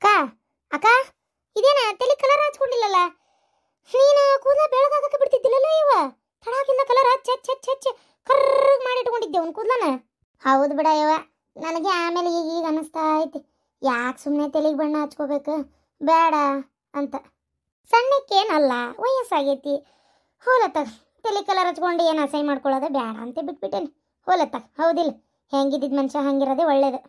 ಅಕ್ಕ ಅಕ್ಕ ಇದೇನ ತಲೆ ಕಲರ್ ಹಚ್ಕೊಂಡಿಲ್ಲಲ್ಲ ನೀನು ಕೂದಲ ಬೆಳಗಾಗಕ್ಕೆ ಬಿಡ್ತಿದ್ದಿಲ್ಲಲ್ಲ ಇವ ತಡಾಕಿಂದ ಕಲರ್ ಹಚ್ಚ ಕರ್ರಗ್ ಮಾಡಿ ಇಟ್ಕೊಂಡಿದ್ದೆ ಅವ್ನ ಕೂದಲನ ಹೌದು ಬಿಡ ಇವ ನನಗೆ ಆಮೇಲೆ ಈಗ ಅನಿಸ್ತಾ ಐತಿ ಯಾಕೆ ಸುಮ್ಮನೆ ತಲೆಗೆ ಬಣ್ಣ ಹಚ್ಕೋಬೇಕು ಬೇಡ ಅಂತ ಸಣ್ಣಕ್ಕೇನಲ್ಲ ವಯಸ್ಸಾಗೈತಿ ಹೋಲತ್ತಾಗ ತಲೆ ಕಲರ್ ಹಚ್ಕೊಂಡು ಏನು ಅಸಹ್ಯ ಮಾಡ್ಕೊಳ್ಳೋದು ಬೇಡ ಅಂತ ಬಿಟ್ಬಿಟ್ಟೇನೆ ಹೋಲತ್ತಾಗ ಹೌದಿಲ್ಲ ಹೆಂಗಿದ್ದಿದ್ದು ಮನುಷ್ಯ ಹಂಗಿರೋದೇ ಒಳ್ಳೇದು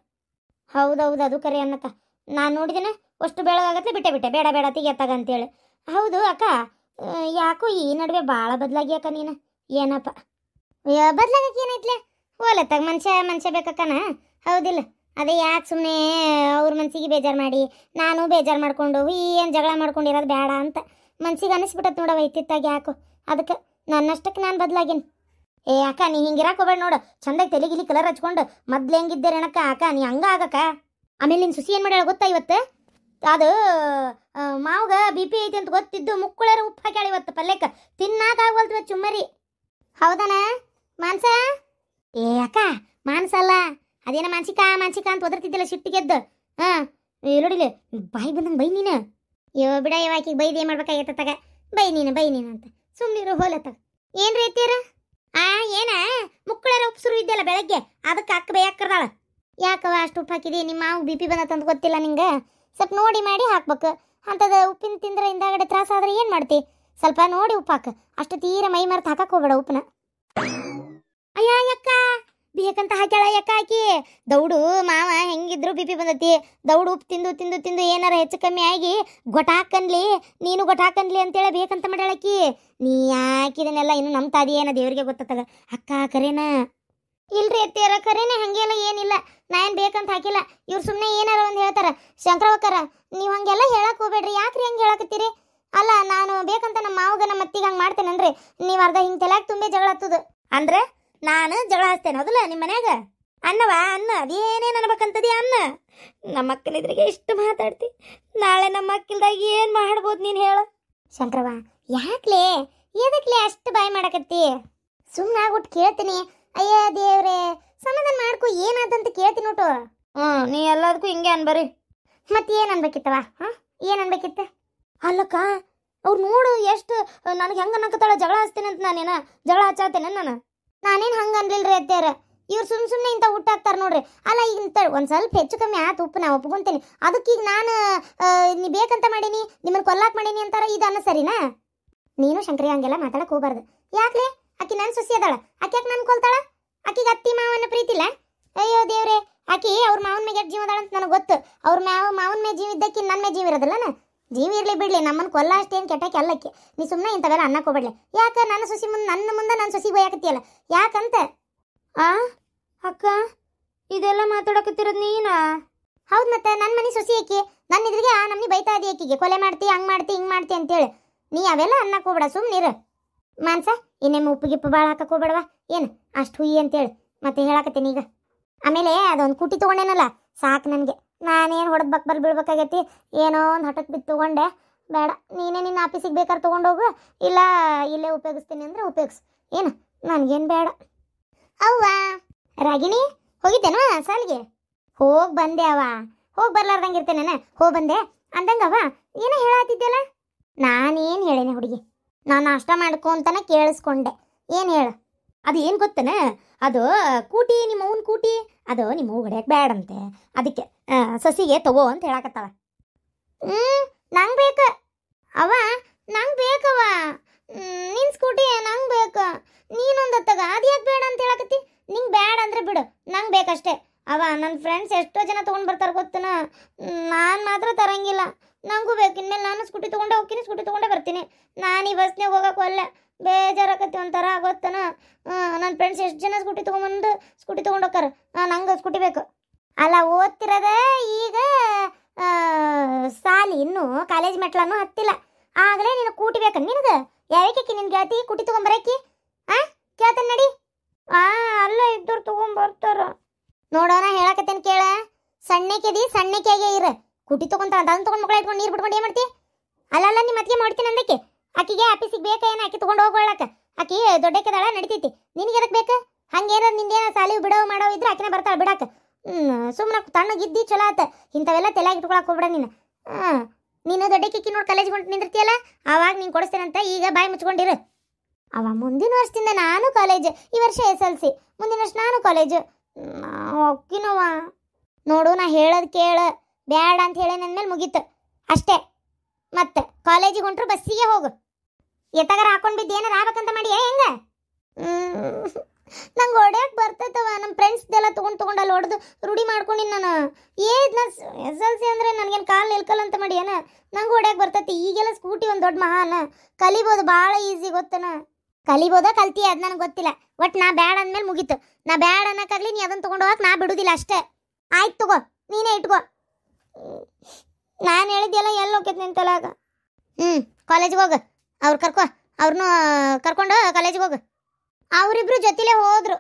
ಹೌದೌದು ಅದು ಕರೆ ಅನ್ನಕ್ಕ ನಾನು ನೋಡಿದೇನೆ ಅಷ್ಟು ಬೆಳಗಾಗತ್ತೆ ಬಿಟ್ಟೆ ಬೇಡ ಬೇಡ ತೆಗಿಯತ್ತಾಗ ಅಂತೇಳಿ ಹೌದು ಅಕ್ಕ ಯಾಕೋ ಈ ನಡುವೆ ಭಾಳ ಬದಲಾಗಿ ಅಕ್ಕ ನೀನು ಏನಪ್ಪ ಬದಲಾಗಕ್ಕೆ ಏನೈತ್ಲೆ ಹೋಲತ್ತಾಗ ಮನುಷ್ಯ ಬೇಕಕ್ಕನ ಹೌದಿಲ್ಲ ಅದೇ ಯಾಕೆ ಸುಮ್ಮನೆ ಅವ್ರ ಮನ್ಸಿಗೆ ಬೇಜಾರು ಮಾಡಿ ನಾನು ಬೇಜಾರು ಮಾಡ್ಕೊಂಡು ಏನು ಜಗಳ ಮಾಡ್ಕೊಂಡಿರೋದು ಬೇಡ ಅಂತ ಮನ್ಸಿಗೆ ಅನಿಸ್ಬಿಟ್ಟತ್ ನೋಡವ ಇತ್ತಿತ್ತಾಗ ಯಾಕೋ ಅದಕ್ಕೆ ನನ್ನಷ್ಟಕ್ಕೆ ನಾನು ಬದಲಾಗೇನಿ ಏ ಅಕ್ಕ ನೀ ಹಿಂಗಿರಾಕ್ ಹೋಗ್ಬೇಡ ನೋಡು ಚಂದಾಗಿ ತಲೆಗಿಲಿ ಕಲರ್ ಹಚ್ಕೊಂಡು ಮೊದ್ಲು ಹೆಂಗಿದ್ದೆ ರೇಣಕ್ಕ ಅಕ್ಕ ನೀ ಹಂಗ ಆಗಕ್ಕ ಆಮೇಲೆ ನಿನ್ನ ಸುಸಿ ಏನು ಮಾಡ್ಯಾಳ ಗೊತ್ತಾ ಇವತ್ತು ಅದು ಮಾವ್ಗ BP ಐತಿ ಅಂತ ಗೊತ್ತಿದ್ದು ಮುಕ್ಕುಳೇರ ಉಪ್ಪು ಹಾಕ್ಯಾಳ ಇವತ್ತು ಪಲ್ಯಕ್ಕೆ ತಿನ್ನಾಕಾಗವಲ್ತು ಚುಮ್ಮರಿ ಹೌದನ ಮಾನ್ಸ ಏ ಅಕ್ಕ ಮಾನ್ಸ ಅಲ್ಲ ಅದೇನ ಮಾನಸಿಕ ಅಂತ ಒದರ್ತಿದ್ದಿಲ್ಲ ಸಿಟ್ಟಿಗೆದ್ದು ನೋಡಿಲ್ಲ ಬಾಯಿ ಬಂದಂಗೆ ಬೈ ನೀನು ಬಿಡ ಆಕಿಗೆ ಬೈದು ಏನು ಮಾಡ್ಬೇಕಾಗೈತ ತಗ ಬೈ ನೀನು ಅಂತ ಸುಮ್ಮನಿರು ಹೋಲತ್ತಾಗ ಏನು ರೀತಿಯರ ಏನ ಮುಕ್ಕಳರ ಉಪ್ಪು ಸುರು ಇದ್ದಲ್ಲ ಬೆಳಗ್ಗೆ ಅದಕ್ಕೆ ಅಕ್ಕ ಬೈಯಾಕ ಕರ್ದಾಳ ಯಾಕವ ಅಷ್ಟು ಉಪ್ಪು ಹಾಕಿದಿ ನಿಮ್ಮ ಮಾವು BP ಬಂದತ್ತಂತ ಗೊತ್ತಿಲ್ಲ ನಿಂಗೆ ಸ್ವಲ್ಪ ನೋಡಿ ಮಾಡಿ ಹಾಕ್ಬೇಕು ಅಂಥದ್ದು ಉಪ್ಪಿನ ತಿಂದ್ರೆ ಹಿಂದಾಗಡೆ ತ್ರಾಸ ಆದ್ರೆ ಏನು ಮಾಡ್ತಿ ಸ್ವಲ್ಪ ನೋಡಿ ಉಪ್ಪು ಹಾಕು ಅಷ್ಟು ತೀರ ಮೈ ಮರೆತು ಹಾಕಕ್ಕೆ ಹೋಗ್ಬೇಡ ಉಪ್ಪನ್ನ ಅಯ್ಯ ಅಕ್ಕ ಬೇಕಂತ ಹಾಕ್ಯಾಳ ಯಾಕ ಹಾಕಿ ದೌಡು ಮಾವ ಹೆಂಗಿದ್ರು BP ಬಂದತಿ ದೌಡು ಉಪ್ಪು ತಿಂದು ಏನಾರ ಹೆಚ್ಚು ಕಮ್ಮಿ ಆಗಿ ಗೊಟಾಕನ್ಲಿ ನೀನು ಗೊಟಾಕನ್ಲಿ ಅಂತೇಳಿ ಬೇಕಂತ ಮಾಡ್ಯಾಳಕಿ ನೀ ಯಾಕಿದನ್ನೆಲ್ಲ ಇನ್ನು ನಮ್ಮ ತಾದಿ ಏನ ದೇವ್ರಿಗೆ ಗೊತ್ತಾಗ ಅಕ್ಕ ಕರೇನ ಇಲ್ರಿ ಎತ್ತಿಯಾರ ಕರೇನೆ ಹಂಗೆಲ್ಲ ಏನಿಲ್ಲ ನಾ ಏನು ಬೇಕಂತ ಹಾಕಿಲ್ಲ ಇವ್ರು ಸುಮ್ಮನೆ ಏನಾರ ಒಂದು ಹೇಳ್ತಾರ ಶಂಕರವಕ್ಕರ ನೀವು ಹಂಗೆಲ್ಲ ಹೇಳಕ್ ಹೋಗ್ಬೇಡ್ರಿ ಯಾಕ್ರಿ ಹಂಗೆ ಹೇಳಕತ್ತೀರಿ ಅಲ್ಲ ನಾನು ಬೇಕಂತ ನಮ್ಮ ಮಾವಗ ನಮ್ಮ ಅತ್ತಿಗೆ ಹಂಗೆ ಮಾಡ್ತೇನನ್ರಿ ನೀವು ಅರ್ಧ ಹಿಂಗೆ ತಲೆಯಾಗ ತುಂಬೆ ಜಗಳ ಹತ್ತದು ಅಂದ್ರೆ ನಾನು ಜಗಳ ಹಚ್ತೇನೆ ಹೌದಲ್ಲ ನಿಮ್ಮ ಮನ್ಯಾಗ ಅನ್ನ ಅದೇನೇನು ಅನ್ಬೇಕಂತದಿ ಅನ್ನ ನಮ್ಮ ಅಕ್ಕನಿದ್ರಿಗೆ ಇಷ್ಟು ಮಾತಾಡ್ತಿ ನಾಳೆ ನಮ್ಮ ಅಕ್ಕಿಲ್ದಾಗ ಏನು ಮಾಡ್ಬೋದು ನೀನು ಹೇಳು ಶಂಕರವ ಯಾಕ್ಲೇ ಎದಕ್ಲೆ ಅಷ್ಟು ಬಾಯಿ ಮಾಡಕತ್ತಿ ಸುಮ್ಮನೆ ಆಗ್ಬಿಟ್ಟು ಕೇಳ್ತೀನಿ ಅಯ್ಯ ದೇವ್ರೆ ಸಮಾಧಾನ ಮಾಡ್ಕೊ ಏನಾದಂತ ಕೇಳ್ತೀನಿ ನೋಟು ನೀ ಎಲ್ಲದಕ್ಕೂ ಹಿಂಗೆ ಅನ್ಬರಿ ಮತ್ತೆ ಏನು ಅನ್ಬೇಕಿತ್ತವ ಏನು ಅನ್ಬೇಕಿತ್ತ ಅಲ್ಲಕ್ಕ ಅವ್ರು ನೋಡು ಎಷ್ಟು ನನಗೆ ಹೆಂಗೆ ಅನ್ನಕತ್ತಾಳ ಜಗಳ ಹಚ್ತೇನೆ ಅಂತ ನಾನೇನ ಜಗಳ ಹಚ್ಚಾತೇನೆ ನಾನೇನು ಹಂಗೆ ಅನ್ಲಿಲ್ರಿ ಅತ್ಯಾರ ಇವ್ರು ಸುಮ್ಮನೆ ಇಂಥ ಊಟ ಹಾಕ್ತಾರೆ ನೋಡ್ರಿ ಅಲ್ಲ ಈಗ ಒಂದು ಸ್ವಲ್ಪ ಹೆಚ್ಚು ಕಮ್ಮಿ ಆಯ್ತು ಉಪ್ಪು ನಾ ಒಪ್ಕೊಂತೇನೆ ಅದಕ್ಕೀಗ ನಾನು ನೀ ಬೇಕಂತ ಮಾಡೀನಿ ನಿಮ್ಮನ್ನು ಕೊಲ್ಲಾಕ್ ಮಾಡೀನಿ ಅಂತಾರ ಇದು ಅನ್ನ ಸರಿನಾ ನೀನು ಶಂಕರಿ ಹಂಗೆಲ್ಲ ಮಾತಾಡಕ್ಕೆ ಹೋಗ್ಬಾರ್ದು ಯಾಕ್ಲೆ ಆಕಿ ನನ್ನ ಸುಸಿ ಅದಾಳ ಆಕೆ ಯಾಕೆ ನಾನು ಕೊಲ್ತಾಳ ಆಕಿಗೆ ಅತ್ತಿ ಮಾವನ ಪ್ರೀತಿಲ್ಲ ಅಯ್ಯೋ ದೇವ್ರೆ ಆಕಿ ಅವ್ರ ಮಾವನ ಮೇಲೆ ಜೀವ ಅದಾಳ ಅಂತ ನನಗೆ ಗೊತ್ತು ಅವ್ರ ಮಾವನ ಮೇಲೆ ಜೀವ ಇದ್ದಕ್ಕಿ ನನ್ನ ಮೇಲೆ ಜೀವ ಇರೋದಿಲ್ಲನ ಜೀವ ಇರಲಿ ಬಿಡ್ಲಿ ನಮ್ಮನ್ನು ಕೊಲ್ಲ ಅಷ್ಟೇನು ಕೆಟ್ಟಕ್ಕೆ ಅಲ್ಲಕ್ಕೆ ನೀ ಸುಮ್ಮನೆ ಇಂಥವೆಲ್ಲ ಅನ್ನಕ್ಕೆ ಹೋಗ್ಬೇಡ್ಲಿ ಯಾಕೆ ನನ್ನ ಸುಸಿ ನನ್ನ ಮುಂದೆ ನನ್ನ ಸುಸಿ ಬೈಯಾಕತ್ತಿಯಲ್ಲ ಯಾಕಂತ ಅಕ್ಕ ಇದೆಲ್ಲ ಮಾತಾಡಕತ್ತಿರೋದು ನೀನಾ ಹೌದು ಮತ್ತೆ ನನ್ನ ಮನೆ ಸುಸಿ ಆಕಿ ನನ್ನ ಇದ್ರಿಗೆ ನಮ್ಮನಿ ಬೈತಾ ಇದ್ದೀ ಆಕಿಗೆ ಕೊಲೆ ಮಾಡ್ತಿ ಹಂಗೆ ಮಾಡ್ತಿ ಹಿಂಗೆ ಮಾಡ್ತಿ ಅಂತೇಳಿ ನೀ ಅವೆಲ್ಲ ಅನ್ನಕ್ಕೆ ಹೋಗ್ಬೇಡ ಸುಮ್ಮನಿರು ಮಾನ್ಸ ಇನ್ನೇನು ಉಪ್ಪು ಭಾಳ ಹಾಕಕ್ಕೆ ಹೋಗ್ಬೇಡವ ಏನು ಅಷ್ಟು ಹುಯ್ಯಿ ಅಂತೇಳಿ ಮತ್ತೆ ಹೇಳಕತ್ತೀನಿ ಈಗ ಆಮೇಲೆ ಅದೊಂದು ಕುಟಿ ತೊಗೊಂಡೇನಲ್ಲ ಸಾಕು ನನಗೆ ನಾನೇನು ಹೊಡೆದು ಬರ್ ಬೀಳ್ಬೇಕಾಗೈತಿ ಏನೋ ಒಂದು ಹಠಕ್ಕೆ ಬಿದ್ದು ತೊಗೊಂಡೆ ಬೇಡ ನೀನೇ ನಿನ್ನ ಆಫೀಸಿಗೆ ಬೇಕಾದ್ರೆ ತೊಗೊಂಡೋಗು ಇಲ್ಲ ಇಲ್ಲೇ ಉಪಯೋಗಿಸ್ತೀನಿ ಅಂದರೆ ಉಪಯೋಗಿಸು ಏನು ನನಗೇನು ಬೇಡ ಅವ್ವ ರಾಗಿಣಿ ಹೋಗಿದ್ದೇನೋ ಸಾಲಿಗೆ ಹೋಗಿ ಬಂದೆ ಹೋಗಿ ಬರ್ಲಾರ್ದಂಗೆ ಇರ್ತೇನೆ ಹೋಗಿ ಬಂದೆ ಅಂದಂಗವ ಏನೋ ಹೇಳತ್ತಿದ್ದೆಲ್ಲ ನಾನೇನು ಹೇಳೇನೆ ಹುಡುಗಿ ನಾನು ನಾಷ್ಟ ಮಾಡ್ಕೊಂತಾನೆ ಕೇಳಿಸ್ಕೊಂಡೆ ಏನು ಹೇಳು ಅದು ಏನು ಗೊತ್ತನ ಅದು ಕೂಟಿ ನಿಮ್ಮ ಅವ್ನ ಕೂಟಿ ಅದು ನಿಮ್ಮ ಅವ್ವ ಹೊಡ್ಯಕ್ಕೆ ಬೇಡಂತೆ ಅದಕ್ಕೆ ಸಸಿಗೆ ತಗೋ ಅಂತ ಹೇಳಕತ್ತವ ನಂಗೆ ಬೇಕು ನಂಗೆ ಬೇಕವ ನಿನ್ನ ಸ್ಕೂಟಿ ನಂಗೆ ಬೇಕು ನೀನೊಂದು ತಗ ಅದು ಯಾಕೆ ಬೇಡ ಅಂತ ಹೇಳಕತ್ತಿ ನಿಂಗೆ ಬೇಡ ಅಂದರೆ ಬಿಡು ನಂಗೆ ಬೇಕಷ್ಟೇ ನನ್ನ ಫ್ರೆಂಡ್ಸ್ ಎಷ್ಟೋ ಜನ ತೊಗೊಂಡು ಬರ್ತಾರೆ ಗೊತ್ತನ ನಾನು ಮಾತ್ರ ತರಂಗಿಲ್ಲ ನಂಗೂ ಬೇಕು ಇನ್ಮೇಲೆ ನಾನು ಸ್ಕೂಟಿ ತೊಗೊಂಡೆ ಹೋಗ್ತೀನಿ ಸ್ಕೂಟಿ ತೊಗೊಂಡೇ ಬರ್ತೀನಿ ನಾನು ಈ ಬಸ್ನಾಗ ಹೋಗಕ್ಕೆ ಒಲ್ಲೆ ಬೇಜಾರಾಕತ್ತಿ ಒಂಥರ ಗೊತ್ತನ ನನ್ನ ಫ್ರೆಂಡ್ಸ್ ಎಷ್ಟು ಜನ ಸ್ಕೂಟಿ ತೊಗೊಂಬಂದು ಸ್ಕೂಟಿ ತೊಗೊಂಡೋಕ್ಕಾರ ನಂಗೆ ಸ್ಕೂಟಿ ಬೇಕು ಅಲ್ಲ ಓದ್ತಿರೋದ ಈಗ ಸಾಲಿ ಇನ್ನೂ ಕಾಲೇಜ್ ಮೆಟ್ಲನ್ನು ಹತ್ತಿಲ್ಲ ಆಗಲೇ ನೀನು ಕೂಟಿ ಬೇಕು ನಿನಗೆ ಯಾವಕ್ಕೆ ನಿನ್ಗೆ ಗೆಳತಿ ಕೂಟಿ ತೊಗೊಂಬರಕ್ಕಿ ಕೇಳ್ತಾನೆ ನಡಿ ಅಲ್ಲ ಇದ್ದವ್ರು ತೊಗೊಂಬರ್ತಾರ ನೋಡೋಣ ಹೇಳಕತ್ತೇನೆ ಕೇಳ ಸಣ್ಣಕ್ಕಾಗೆ ಇರ ಕುಟಿ ತೊಗೊಂತ ಅದನ್ನ ತೊಗೊಂಡು ಮಕ್ಕಳು ಇಟ್ಕೊಂಡು ನೀರು ಬಿಟ್ಕೊಂಡು ಏನು ಮಾಡ್ತಿ ಅಲ್ಲ ನಿಮ್ಮ ಅತ್ತಿಗೆ ಮಾಡ್ತೀನಿ ಅಂದಕ್ಕೆ ಆಕಿಗೆ ಆಫೀಸಿಗೆ ಬೇಕಾ ಆಕಿ ತೊಗೊಂಡು ಹೋಗ್ಕೊಳ್ಳಕ ಆಕಿ ದೊಡ್ಡಕ್ಕೆದಾಳ ನಡಿತೈತಿ ನಿನಗೆ ಎದಕ್ಕೆ ಬೇಕು ಹಂಗೇನ ನಿಂದೇನ ಸಾಲಿ ಬಿಡೋ ಮಾಡೋ ಇದ್ರೆ ಆಕಿನ ಬರ್ತಾಳೆ ಬಿಡಾಕ ಸುಮ್ಮನೆ ತಣ್ಣಗಿದ್ದಿ ಚಲೋ ಆತ ಇಂಥವೆಲ್ಲ ತಲೆಯಾಗಿ ಇಟ್ಕೊಳಕ್ಕೆ ಹೋಗ್ಬೇಡ ನೀನು ಹಾಂ, ನೀನು ದೊಡ್ಡಕ್ಕಿಕ್ಕಿ ನೋಡಿ ಕಾಲೇಜ್ಗೆ ಹೊಂಟು ನಿಂದಿರ್ತೀಯಲ್ಲ, ಆವಾಗ ನೀನು ಕೊಡಿಸ್ತೇನಂತ ಈಗ ಬಾಯಿ ಮುಚ್ಕೊಂಡಿರು. ಅವ ಮುಂದಿನ ವರ್ಷದಿಂದ ನಾನು ಕಾಲೇಜ್, ಈ ವರ್ಷ SLC, ಮುಂದಿನ ವರ್ಷ ನಾನು ಕಾಲೇಜು. ಹೊಕ್ಕಿನವ ನೋಡು, ನಾ ಹೇಳೋದು ಕೇಳ, ಬ್ಯಾಡ ಅಂತ ಹೇಳಿ ನನ್ನ ಮೇಲೆ ಮುಗೀತು ಅಷ್ಟೇ. ಮತ್ತೆ ಕಾಲೇಜಿಗೆ ಹೊಂಟ್ರು ಬಸ್ಸಿಗೆ ಹೋಗು. ಎತ್ತಗಾರ ಹಾಕೊಂಡು ಬಿದ್ದು ಏನಾರು ಆಗ್ಬೇಕಂತ ಮಾಡಿ ಹೆಂಗ? ನಂಗೆ ಹೊಡ್ಯಕ್ಕೆ ಬರ್ತೈತವ. ನಮ್ಮ ಫ್ರೆಂಡ್ಸ್ದೆಲ್ಲ ತೊಗೊಂಡು ಅಲ್ಲಿ ಹೊಡೆದು ರೂಢಿ ಮಾಡ್ಕೊಂಡಿನಿ ನಾನು. ನಾ SLC ಅಂದರೆ ನನಗೇನು ಕಾಲು ನಿಲ್ಕಲ್ಲ ಅಂತ ಮಾಡಿ ಏನ? ನಂಗೆ ಹೊಡ್ಯಕ್ಕೆ ಬರ್ತೈತಿ. ಈಗೆಲ್ಲ ಸ್ಕೂಟಿ ಒಂದು ದೊಡ್ಡ ಮಹಾನ, ಕಲಿಬೋದು, ಭಾಳ ಈಸಿ ಗೊತ್ತನ. ಕಲಿಬೋದ ಕಲ್ತಿ ಅದು ನನಗೆ ಗೊತ್ತಿಲ್ಲ. ಒಟ್ಟು ನಾ ಬ್ಯಾಡ ಅಂದಮೇಲೆ ಮುಗೀತು. ನಾ ಬ್ಯಾಡ ಅನ್ನೋಕ್ಕಾಗಲಿ ನೀ ಅದನ್ನು ತೊಗೊಂಡು ಹೋಗಕ್ಕೆ ನಾ ಬಿಡುದಿಲ್ಲ ಅಷ್ಟೇ. ಆಯ್ತು ತಗೋ, ನೀನೇ ಇಟ್ಕೋ. ನಾನು ಹೇಳಿದ್ದೆಲ್ಲ ಎಲ್ಲಿ ಹೋಗ್ತೈತೆ ನಿನ್ನ ತಲೆಯಾಗ? ಕಾಲೇಜಿಗೆ ಹೋಗು, ಅವ್ರನ್ನೂ ಕರ್ಕೊಂಡು ಕಾಲೇಜಿಗೆ ಹೋಗು. ಅವರಿಬ್ರು ಜೊತೆಲೇ ಹೋದ್ರು.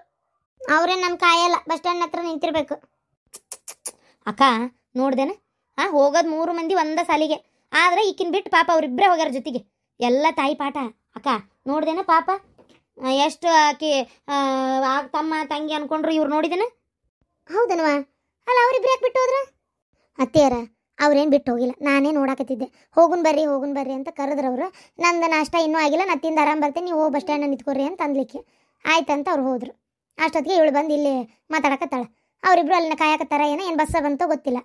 ಅವ್ರೇನು ನನ್ನ ಕಾಯಲ್ಲ, ಬಸ್ ಸ್ಟ್ಯಾಂಡ್ ಹತ್ರ ನಿಂತಿರ್ಬೇಕು. ಅಕ್ಕ ನೋಡ್ದೇನ, ಹೋಗೋದು 3 ಮಂದಿ ಒಂದ ಸಾಲಿಗೆ, ಆದ್ರೆ ಈಕಿನ ಬಿಟ್ಟು ಪಾಪ ಅವರಿಬ್ಬರೇ ಹೋಗ್ಯಾರ ಜೊತೆಗೆ. ಎಲ್ಲ ತಾಯಿ ಪಾಠ. ಅಕ್ಕ ನೋಡ್ದೇನ ಪಾಪ ಎಷ್ಟು ಆಕಿ ತಮ್ಮ ತಂಗಿ ಅನ್ಕೊಂಡ್ರು ಇವ್ರು ನೋಡಿದೇನ? ಹೌದನವ? ಅಲ್ಲ ಅವ್ರಿಬ್ರು ಯಾಕೆ ಬಿಟ್ಟು ಹೋದ್ರ? ಅತ್ತೆಯರ ಅವ್ರೇನು ಬಿಟ್ಟು ಹೋಗಿಲ್ಲ, ನಾನೇ ನೋಡಾಕತ್ತಿದ್ದೆ. ಹೋಗುನ್ ಬರ್ರಿ ಅಂತ ಕರೆದ್ರವ್ರು. ನಂದು ನಾಷ್ಟ ಇನ್ನೂ ಆಗಿಲ್ಲ, ನಾ ತಿಂದು ಆರಾಮ್ ಬರ್ತೇನೆ, ನೀವು ಹೋಗಿ ಬಸ್ ಸ್ಟ್ಯಾಂಡ್ ನಿಂತ್ಕೊರಿ ಅಂತ ಅಂದ್ಲಿಕ್ಕೆ. ಆಯ್ತಂತ ಅವ್ರು ಹೋದ್ರು. ಅಷ್ಟೊತ್ತಿಗೆ ಇವಳು ಬಂದು ಇಲ್ಲಿ ಮಾತಾಡಕತ್ತಾಳ. ಅವರಿಬ್ರು ಅಲ್ಲಿನ ಕಾಯಕತ್ತಾರ ಏನು ಬಸ್ಸ ಬಂತೋ ಗೊತ್ತಿಲ್ಲ.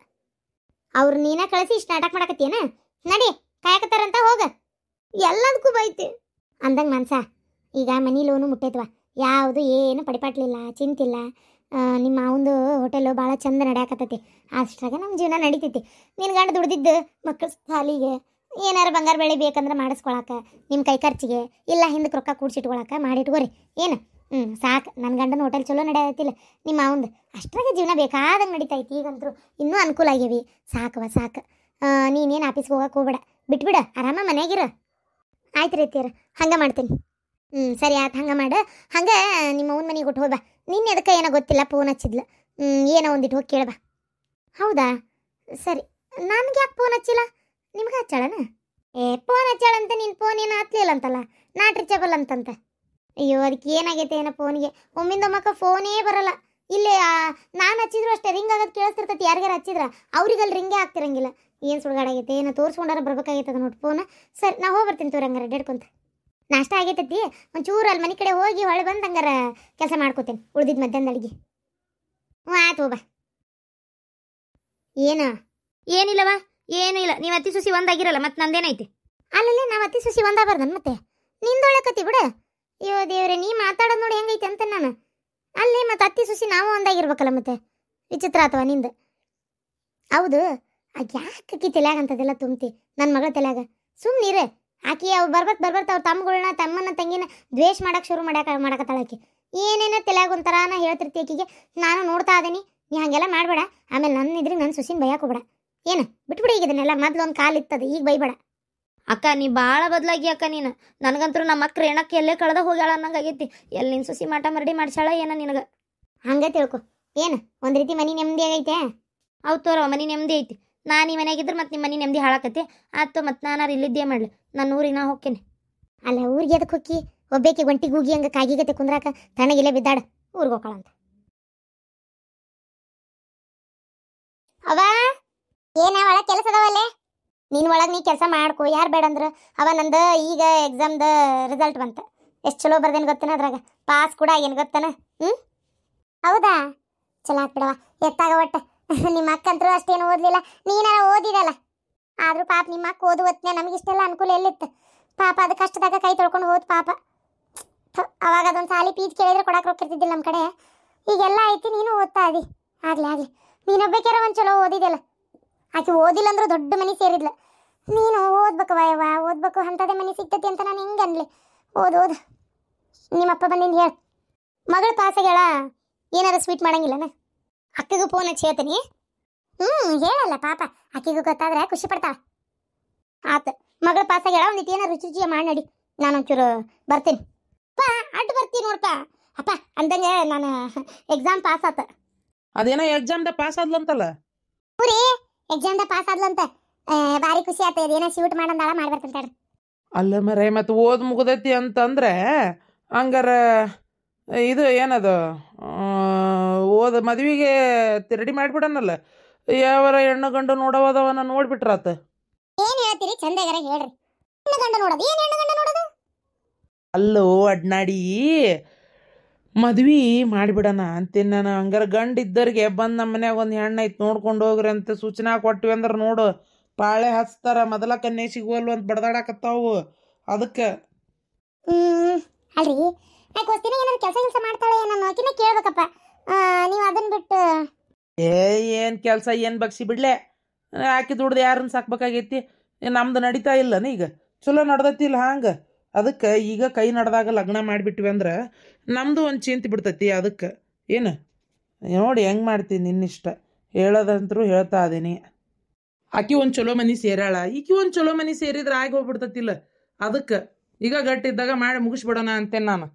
ಅವ್ರು ನೀನ ಕಳಿಸಿ ಇಷ್ಟು ನಾಟಕ ಮಾಡಕತ್ತೀಯನ? ನಡಿ, ಕಾಯಕತ್ತಾರಂತ ಹೋಗ. ಎಲ್ಲದಕ್ಕೂ ಬೈತಿ ಅಂದಂಗೆ ಮನ್ಸ. ಈಗ ಮನಿ ಲೋನು ಮುಟ್ಟೈತ್ವ, ಯಾವುದು ಏನು ಪಡಿಪಾಟ್ಲಿಲ್ಲ, ಚಿಂತಿಲ್ಲ. ನಿಮ್ಮ ಅವಂದು ಹೋಟೆಲು ಭಾಳ ಚಂದ ನಡೆಯಾಕತ್ತೈತಿ. ಅಷ್ಟ್ರಾಗ ನಮ್ಮ ಜೀವನ ನಡೀತೈತಿ. ನಿನ್ನ ಗಂಡ ದುಡ್ದಿದ್ದು ಮಕ್ಕಳ ಸಾಲಿಗೆ ಏನಾರು ಬಂಗಾರ ಬೆಳೆ ಬೇಕಂದ್ರೆ ಮಾಡಿಸ್ಕೊಳಕ, ನಿಮ್ಮ ಕೈ ಖರ್ಚಿಗೆ ಇಲ್ಲ ಹಿಂದಕ್ಕೆ ರೊಕ್ಕ ಕೂಡ್ಸಿಟ್ಕೊಳಕ ಮಾಡಿಟ್ಕೋರಿ. ಏನು ಸಾಕು. ನನ್ನ ಗಂಡನ ಹೋಟೆಲ್ ಚಲೋ ನಡೆಯತ್ತಿಲ್ಲ ನಿಮ್ಮ ಅವಂದು. ಅಷ್ಟ್ರಾಗ ಜೀವನ ಬೇಕಾದಂಗೆ ನಡೀತೈತಿ. ಈಗಂತರೂ ಇನ್ನೂ ಅನುಕೂಲ ಆಗ್ಯವಿ. ಸಾಕು. ನೀನೇನು ಆಫೀಸ್ಗೆ ಹೋಗಕ್ಕೆ ಹೋಗ್ಬೇಡ, ಬಿಟ್ಬಿಡ, ಆರಾಮ ಮನೆಯಾಗಿರ. ಆಯ್ತು ರೀತಿಯರ, ಹಂಗೆ ಮಾಡ್ತೀನಿ. ಸರಿ ಆಯ್ತು, ಹಂಗೆ ಮಾಡು. ಹಂಗೆ ನಿಮ್ಮ ಅವ್ನ ಮನೆಗೆ ಕೊಟ್ಟು ಹೋಗ್ಬಾ. ನಿನ್ನೆ ಅದಕ್ಕೆ ಏನೋ ಗೊತ್ತಿಲ್ಲ, ಫೋನ್ ಹಚ್ಚಿದ್ಲು. ಏನೋ ಒಂದಿಟ್ಟು ಹೋಗಿ ಕೇಳ್ಬಾ. ಹೌದಾ? ಸರಿ. ನನಗೆ ಯಾಕೆ ಫೋನ್ ಹಚ್ಚಿಲ್ಲ? ನಿಮ್ಗೆ ಹಚ್ಚಾಳನ? ಫೋನ್ ಹಚ್ಚಾಳಂತ ನಿನ್ನ ಫೋನ್ ಏನೋ ಹತ್ತಲಿಲ್ಲ ಅಂತಲ್ಲ, ನಾಟ್ ರೀಚಬಲ್ ಅಂತಂತ. ಅಯ್ಯೋ, ಅದಕ್ಕೆ ಏನಾಗೈತೆ ಏನೋ ಫೋನಿಗೆ. ಒಮ್ಮಿಂದೊಮ್ಮಕ್ಕ ಫೋನೇ ಬರಲ್ಲ. ಇಲ್ಲಿ ನಾನು ಹಚ್ಚಿದ್ರು ಅಷ್ಟೇ, ರಿಂಗ್ ಆಗೋದು ಕೇಳಿಸ್ತಿರ್ತೈತಿ. ಯಾರಿಗಾರು ಹಚ್ಚಿದ್ರ ಅವ್ರಿಗಲ್ಲಿ ರಿಂಗೇ ಆಗ್ತಿರಂಗಿಲ್ಲ. ಏನು ಸುಳ್ಗಾಡಾಗೈತೆ ಏನೋ ತೋರಿಸ್ಕೊಂಡಾರ ಬರ್ಬೇಕಾಗೈತದ ನೋಡಿ ಫೋನ್. ಸರಿ, ನಾ ಹೋಗಿ ಬರ್ತೀನಿ ತೋರಿ. ಹಂಗಾರೆ ಅಡ್ಡಾಡ್ಕೊಂತ ನಾಷ್ಟ ಆಗೈತೈತಿ. ಒಂಚೂರು ಅಲ್ಲಿ ಮನೆ ಕಡೆ ಹೋಗಿ ಹೊಳೆ ಬಂದು ಹಂಗಾರ ಕೆಲಸ ಮಾಡ್ಕೋತೇನೆ, ಉಳ್ದಿದ್ದು ಮಧ್ಯಾಹ್ನದ ಅಡಿಗೆ. ಆಯ್ತು ಹೋಗ್ಬಾ. ಏನಿಲ್ಲವಾ? ಏನೂ ಇಲ್ಲ. ನೀವು ಅತ್ತಿ ಸುಸಿ ಒಂದಾಗಿರಲ್ಲ, ಮತ್ತೆ ನಂದೇನೈತಿ? ಅಲ್ಲಲ್ಲೇ ನಾವು ಅತ್ತಿ ಸುಸಿ ಒಂದಾಗಬಾರ್ದನ್ ಮತ್ತೆ? ನಿಂದೊಳಕತ್ತಿ ಬಿಡು. ಅಯ್ಯೋ ದೇವ್ರೆ, ನೀ ಮಾತಾಡೋದು ನೋಡಿ ಹೆಂಗೈತೆ ಅಂತ ನಾನು. ಅಲ್ಲಿ ಮತ್ತೆ ಅತ್ತಿ ಸುಸಿ ನಾವು ಒಂದಾಗಿರ್ಬೇಕಲ್ಲ, ಮತ್ತೆ ವಿಚಿತ್ರ ಅಥವಾ ನಿಂದು? ಹೌದು. ಯಾಕೆ ತಲೆಯಾಗ ಅಂತದೆಲ್ಲ ತುಂಬ್ತಿ ನನ್ನ ಮಗಳ ತಲೆಯಾಗ? ಸುಮ್ಮನಿರೆ. ಆಕಿ ಅವು ಬರ್ಬರ್ತ ಅವ್ರ ತಮ್ಮಗಳನ್ನ ತಮ್ಮನ ತಂಗಿನ ದ್ವೇಷ ಮಾಡಕ್ಕೆ ಶುರು ಮಾಡಕತ್ತಾಳ ಆಕಿ. ಏನೇನೋ ತಲೆಯಾಗ ಒಂಥರಾನ ಹೇಳ್ತಿರ್ತಿ ಆಕಿಗೆ. ನಾನು ನೋಡ್ತಾ ಇದ್ದೀನಿ. ನೀ ಹಾಗೆಲ್ಲ ಮಾಡಬೇಡ. ಆಮೇಲೆ ನನ್ನ ಇದ್ರಿಗೆ ನನ್ನ ಸುಸಿನ ಬೈಯಾಕ ಹೋಗ್ಬೇಡ. ಏನು ಬಿಟ್ಬಿಡಿ ಈಗ ಇದನ್ನೆಲ್ಲ. ಮೊದ್ಲು ಒಂದು ಕಾಲು ಇತ್ತದ, ಈಗ ಬೈಬೇಡ. ಅಕ್ಕ ನೀ ಭಾಳ ಬದಲಾಗಿ ಅಕ್ಕ ನೀನು. ನನಗಂತರೂ ನಮ್ಮ ಅಕ್ಕ ರೇಣಕ್ಕೆ ಎಲ್ಲೇ ಕಳೆದ ಹೋಗ್ಯಾಳ ಅನ್ನಂಗೆ ಆಗೈತಿ. ಎಲ್ಲಿ ನಿನ್ನ ಸುಸಿ ಮಾಟ ಮರಡಿ ಮಾಡ್ಸಾಳ ಏನ ನಿನಗೆ? ಹಂಗೆ ತಿಳ್ಕೊ. ಏನು ಒಂದು ರೀತಿ ಮನೆ ನೆಮ್ಮದಿ ಆಗೈತೆ? ಹೌದು ತೋರ, ಮನೆ ನೆಮ್ಮದಿ ಐತಿ. ನಾನು ಈ ಮನೆಯಾಗಿದ್ರೆ ಮತ್ತೆ ನಿಮ್ಮ ಮನೆ ನೆಮ್ಮದಿ ಹಾಳಾಕತ್ತೆ. ಆಯ್ತು, ಮತ್ತೆ ನಾನು ಇಲ್ಲಿದ್ದೇ ಮಾಡಲಿ. ನಾನು ಊರಿಗೆ ನಾ ಹೋಗ್ತೇನೆ. ಅಲ್ಲ, ಊರಿಗೆ ಅದಕ್ಕೆ ಹೋಗಿ ಒಬ್ಬೇಕಿ ಒಂಟಿ ಗೂಗಿ ಹಂಗೆ ಕಾಗಿಗತ್ತೆ ಕುಂದ್ರಾಕ ತಣ್ಣಗಿಲ್ಲೇ ಬಿದ್ದಾಡ. ಊರಿಗೆ ಹೋಗೋಳಂತ. ಅವ ಏನ ಒಳಗೆ ಕೆಲಸ ಅದಾವಲ್ಲೇ? ನೀನು ಒಳಗೆ ನೀ ಕೆಲಸ ಮಾಡ್ಕೊ, ಯಾರು ಬೇಡ ಅಂದ್ರೆ. ಅವ ನಂದು ಈಗ ಎಕ್ಸಾಮ್ದ ರಿಸಲ್ಟ್ ಬಂತ. ಎಷ್ಟು ಚಲೋ ಬರ್ದೇನು ಗೊತ್ತನ, ಅದ್ರಾಗ ಪಾಸ್ ಕೂಡ ಆಗೇನು ಗೊತ್ತನ? ಹೌದಾ? ಚಲೋ ಆಗ್ಬಿಡವ. ಎತ್ತಾಗ ಒಟ್ಟು ನಿಮ್ಮ ಅಕ್ಕಂತರೂ ಅಷ್ಟೇನು ಓದಲಿಲ್ಲ, ನೀನಾರ ಓದಿದಲ್ಲ. ಆದರೂ ಪಾಪ ನಿಮ್ಮ ಅಕ್ಕ ಓದು ಹೊತ್ತನೆ ನಮಗಿಷ್ಟೆಲ್ಲ ಅನುಕೂಲ ಎಲ್ಲಿತ್ತು ಪಾಪ. ಅದು ಕಷ್ಟದಾಗ ಕೈ ತೊಳ್ಕೊಂಡು ಹೋದ್ ಪಾಪ. ಅವಾಗ ಅದೊಂದು ಸಾಲಿ ಪೀಜ್ ಕೇಳಿದ್ರೆ ಕೊಡಕ್ಕೆ ರೊಕ್ಕಿರ್ತಿದ್ದಿಲ್ಲ ನಮ್ಮ ಕಡೆ. ಈಗೆಲ್ಲ ಐತಿ, ನೀನು ಓದ್ತಾ ಇದ್ದಿ. ಆಗಲಿ ನೀನೊಬ್ಬಕ್ಯಾರ ಒಂದು ಚಲೋ ಓದಿದೆಲ್ಲ. ಆಕೆ ಓದಿಲ್ಲ ಅಂದ್ರೂ ದೊಡ್ಡ ಮನೆ ಸೇರಿದ್ಲ. ನೀನು ಓದ್ಬೇಕವ ಯವ್ವ, ಓದ್ಬೇಕು. ಅಂಥದ್ದೇ ಮನೆ ಸಿಗ್ತತಿ ಅಂತ ನಾನು ಹೆಂಗೆ ಅನ್ಲಿ? ಓದು. ನಿಮ್ಮಪ್ಪ ಬಂದಿಂದ ಹೇಳು. ಮಗಳು ಪಾಸಾಗ್ಯಾಳ, ಏನಾರು ಸ್ವೀಟ್ ಮಾಡಂಗಿಲ್ಲನ? ಅಕ್ಕಗೂ ಫೋನ್ ಹಚ್ಚಿ ಹೇಳ್ತೀನಿ. ಹೇಳಲ್ಲ ಪಾಪ, ಆಕೆಗೂ ಗೊತ್ತಾದ್ರೆ ಖುಷಿ ಪಡ್ತಾಳ. ಆತ, ಮಗಳು ಪಾಸಾಗ್ಯಾಳ, ಒಂದಿಟ್ಟು ಏನಾರು ರುಚಿಯ ಮಾಡಿ ನಡಿ. ನಾನೊಂಚೂರು ಬರ್ತೀನಿ. ಅಡ್ಡು ಬರ್ತೀನಿ ನೋಡಪ್ಪ. ಅಪ್ಪ ಅಂದಂಗೆ ನಾನು ಎಕ್ಸಾಮ್ ಪಾಸ್ ಆತ. ಅದೇನೋ ಎಕ್ಸಾಮ್ದ ಪಾಸ್ ಆದ್ಲಂತಲ್ಲ? ಊರಿ ಎಕ್ಸಾಮ್ದ ಪಾಸ್ ಆದ್ಲಂತ. ಭಾರಿ ಖುಷಿ ಆತ. ಏನೋ ಸ್ವೀಟ್ ಮಾಡಂದಾಳ, ಮಾಡಿ ಬರ್ತಂತಾರ. ಅಲ್ಲ ಮರೆ, ಮತ್ತೆ ಓದ್ ಮುಗ್ದೈತಿ ಅಂತಂದ್ರೆ ಹಂಗಾರ ಇದು ಏನದು, ಓದ್ ಮದ್ವಿಗೆ ರೆಡಿ ಮಾಡಿಬಿಡನಲ್ಲ. ಯಾವರ ಹೆಣ್ಣು ಗಂಡು ನೋಡವದವನ ನೋಡ್ಬಿಟ್ರಾತ. ಏನ್ ಹೇಳ್ತೀರಿ ಚಂದಗಾರ ಹೇಳ್ರಿ. ಹೆಣ್ಣು ಗಂಡ ನೋಡೋದು ಏನ್ ಹೆಣ್ಣು ಗಂಡ ನೋಡೋದು? ಅಲ್ಲೋ ಅಡ್ನಾಡಿ, ಮದ್ವಿ ಮಾಡಿಬಿಡಣ ಅಂತೀನಿ ನಾನು. ಹಂಗಾರ ಗಂಡು ಇದ್ದರಿಗೆ ಬಂದು ನಮ್ಮ ಮನ್ಯಾಗ ಒಂದು ಹೆಣ್ಣು ಐತೆ ನೋಡ್ಕೊಂಡು ಹೋಗ್ರಿ ಅಂತ ಸೂಚನಾ ಕೊಟ್ಟಿವಿ ಅಂದ್ರೆ ನೋಡು, ಪಾಳೆ ಹಚ್ತಾರ. ಮೊದಲ ಕನ್ಯೆ ಸಿಗುವಲ್ವ ಅಂತ ಬಡ್ದಾಡಕತ್ತಾವು. ಅದಕ್ಕೆ ಅಲ್ರಿ ಯಾಕೋಸ್ತಿನ ಏನಾದ್ರು ಕೆಲಸ ಮಾಡ್ತಾಳೆ ನಾನು ಆಕಿನ ಕೇಳ್ಬೇಕಪ್ಪ. ನೀವು ಅದನ್ನ ಬಿಟ್ಟು ಏನು ಕೆಲಸ ಏನು ಬಗ್ಸಿ ಬಿಡ್ಲೆ, ಹಾಕಿ ದುಡ್ದು ಯಾರನ್ನ ಸಾಕ್ಬೇಕಾಗೈತಿ? ನಮ್ದು ನಡೀತಾ ಇಲ್ಲನ ಈಗ? ಚಲೋ ನಡ್ದೈತಿಲ್ಲ ಹಂಗೆ. ಅದಕ್ಕೆ ಈಗ ಕೈ ನಡೆದಾಗ ಲಗ್ನ ಮಾಡಿಬಿಟ್ವಿ ಅಂದ್ರೆ ನಮ್ಮದು ಒಂದು ಚಿಂತೆ ಬಿಡ್ತೈತಿ. ಅದಕ್ಕೆ ಏನು ನೋಡಿ ಹೆಂಗೆ ಮಾಡ್ತೀನಿ, ನಿನ್ನಿಷ್ಟ. ಹೇಳೋದಂತರೂ ಹೇಳ್ತಾ ಇದೀನಿ. ಆಕಿ ಒಂದು ಚಲೋ ಮನೆ ಸೇರಾಳ, ಈಕಿ ಒಂದು ಚಲೋ ಮನೆ ಸೇರಿದ್ರೆ ಆಗಿ ಹೋಗ್ಬಿಡ್ತತಿಲ್ಲ. ಅದಕ್ಕೆ ಈಗ ಗಟ್ಟಿದ್ದಾಗ ಮಾಡಿ ಮುಗಿಸ್ಬಿಡೋಣ ಅಂತೇನೆ ನಾನು.